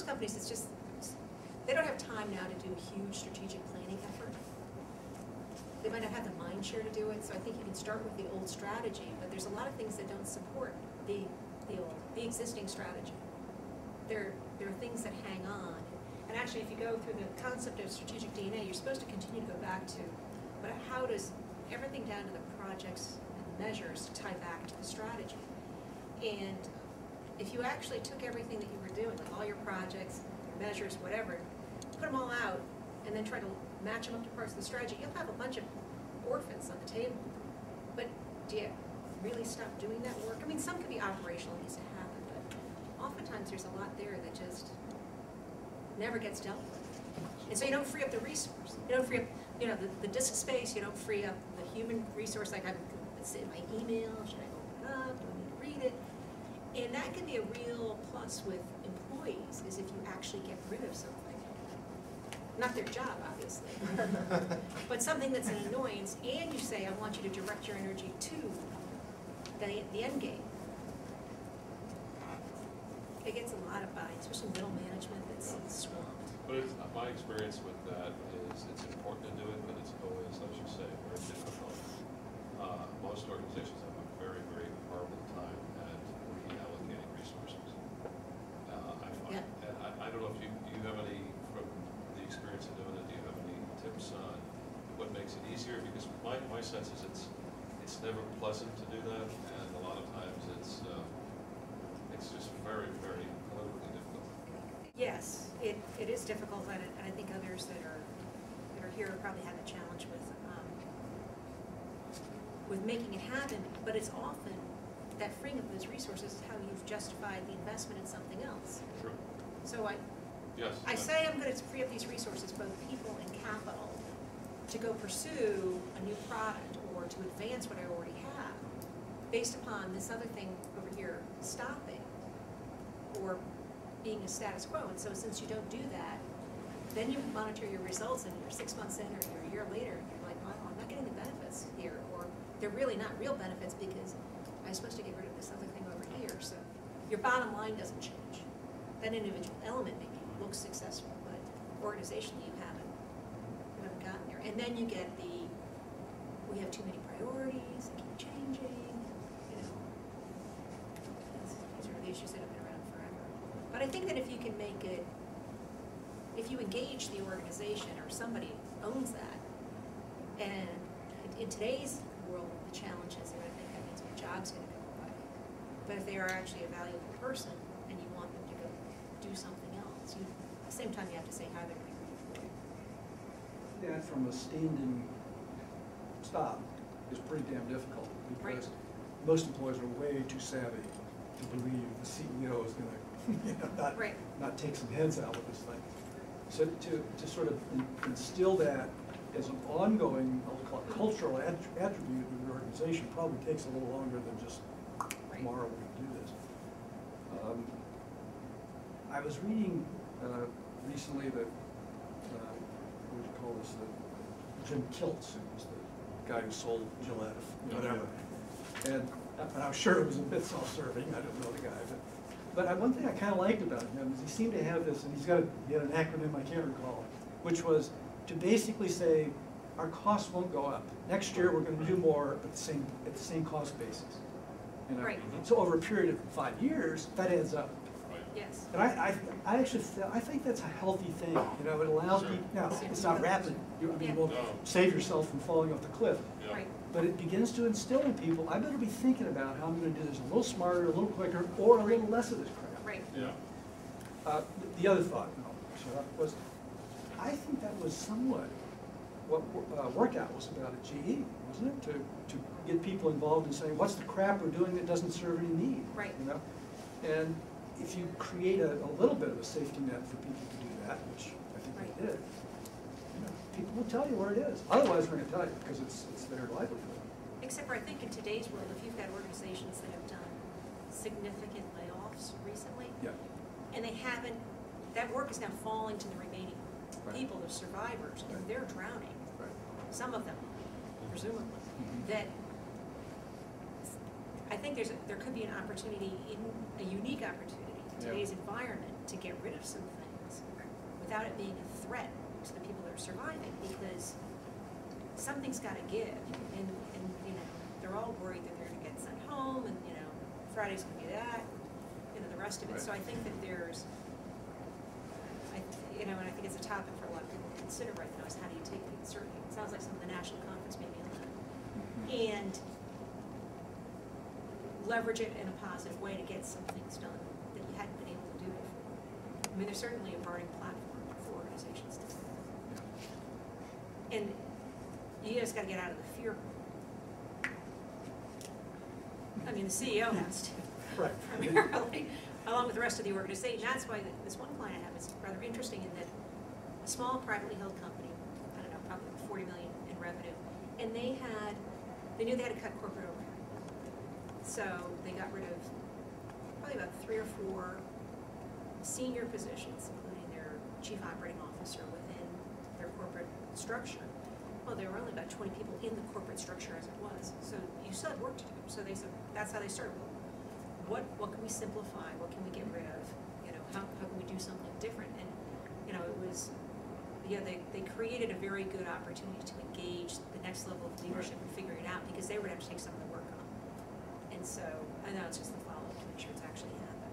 companies, it's just, they don't have time now to do a huge strategic planning effort. They might not have the mind share to do it, so I think you can start with the old strategy, but there's a lot of things that don't support the existing strategy. There are things that hang on. And actually, if you go through the concept of strategic DNA, you're supposed to continue to go back to, but how does everything down to the projects and the measures tie back to the strategy? And if you actually took everything that you were doing, like all your projects, your measures, whatever, put them all out, and then try to match them up to parts of the strategy, you'll have a bunch of orphans on the table. But do you really stop doing that work? I mean, some could be operational, it needs to happen, but oftentimes there's a lot there that just never gets dealt with. And so you don't free up the resource. You don't free up, the disk space, you don't free up the human resource, like it's in my email, should I open it up, do I need to read it? And that can be a real plus with employees, is if you actually get rid of something. Not their job, obviously, but something that's an annoyance, and you say, I want you to direct your energy to the end game. It gets a lot of buy-in, especially middle management that's swamped. But my experience with that is it's important to do it, but it's always, as you say, very difficult. Most organizations have a very, very horrible time at reallocating resources. I find, and I don't know if you have any, from the experience of doing it, do you have any tips on what makes it easier? Because my sense is it's never pleasant to do that, and a lot of times it's just very, very politically difficult. Yes, it is difficult, and I think others that are here probably have a challenge with making it happen. But it's often that freeing up those resources is how you've justified the investment in something else. True. So I say I'm going to free up these resources, both people and capital, to go pursue a new product or to advance what I already have, based upon this other thing over here stopping or being a status quo. And so since you don't do that, then you monitor your results, and you're 6 months in or you're a year later, and you're like, well, I'm not getting the benefits here, or they're really not real benefits because I'm supposed to get rid of this other thing over here. So your bottom line doesn't change. That individual element maybe looks successful, but organizationally you haven't gotten there. And then you get we have too many priorities, they keep changing, These are the issues that have been around forever. But I think that if you can make it, if you engage the organization or somebody owns that, and in today's world, the challenges, they're going to think that means my job's going to go away. But if they are actually a valuable person and you want them to go do something else, at the same time you have to say how they're going to be redeployed. That from a standing stop is pretty damn difficult, because most employees are way too savvy to believe the CEO is going to not take some heads out with this thing. So to sort of instill that as an ongoing, I'll call it cultural attribute of the organization probably takes a little longer than just tomorrow we're going to do this. I was reading recently that, what would you call this, Jim Kiltz, who was the guy who sold Gillette, whatever. And I'm sure it was a bit self-serving, I don't know the guy, but one thing I kind of liked about him is he seemed to have this, and he had an acronym I can't recall, which was to basically say, our costs won't go up. Next year we're going to do more at the same cost basis. So over a period of 5 years, that adds up. Yes. And I actually think that's a healthy thing. It allows people. Now it's not rapid. You won't save yourself from falling off the cliff. But it begins to instill in people, I better be thinking about how I'm going to do this a little smarter, a little quicker, or a little less of this crap. Right. Yeah. The other thought, was I think that was somewhat what Workout was about at GE, wasn't it? To get people involved in saying, what's the crap we're doing that doesn't serve any need? Right. And if you create a little bit of a safety net for people to do that, which I think they did, people will tell you where it is. Otherwise, they're going to tell you because it's their livelihood. Except for I think in today's world, if you've got organizations that have done significant layoffs recently, and they haven't, that work is now falling to the remaining people, the survivors, and they're drowning. Some of them, presumably. That I think there could be an opportunity, a unique opportunity in today's environment to get rid of some things without it being a threat to the people that are surviving, because something's gotta give, and, you know, they're all worried that they're gonna get sent home, and, you know, Friday's gonna be that, you know, the rest of it, so I think that there's, you know, and I think it's a topic for a lot of people to consider right now, is how do you take things, certainly, it sounds like some of the national conference may be on that, and leverage it in a positive way to get some things done that you hadn't been able to do before. I mean, there's certainly a burning platform for organizations to do that. And you just gotta get out of the fear. I mean, the CEO has to. Right. Primarily, along with the rest of the organization. That's why this one client I have is rather interesting in that a small privately held company, I don't know, probably 40 million in revenue, and they knew they had to cut corporate overhead. So they got rid of probably about 3 or 4 senior positions, including their chief operating officer within their corporate structure. Well, there were only about 20 people in the corporate structure as it was, so you still had work to do. So they said, that's how they started. What can we simplify? What can we get rid of? You know, how can we do something different? And, you know, it was, yeah, they created a very good opportunity to engage the next level of leadership and figure it out, because they were going to have to take some of the work on. And so, I know it's just the follow-up to make sure it's actually happening.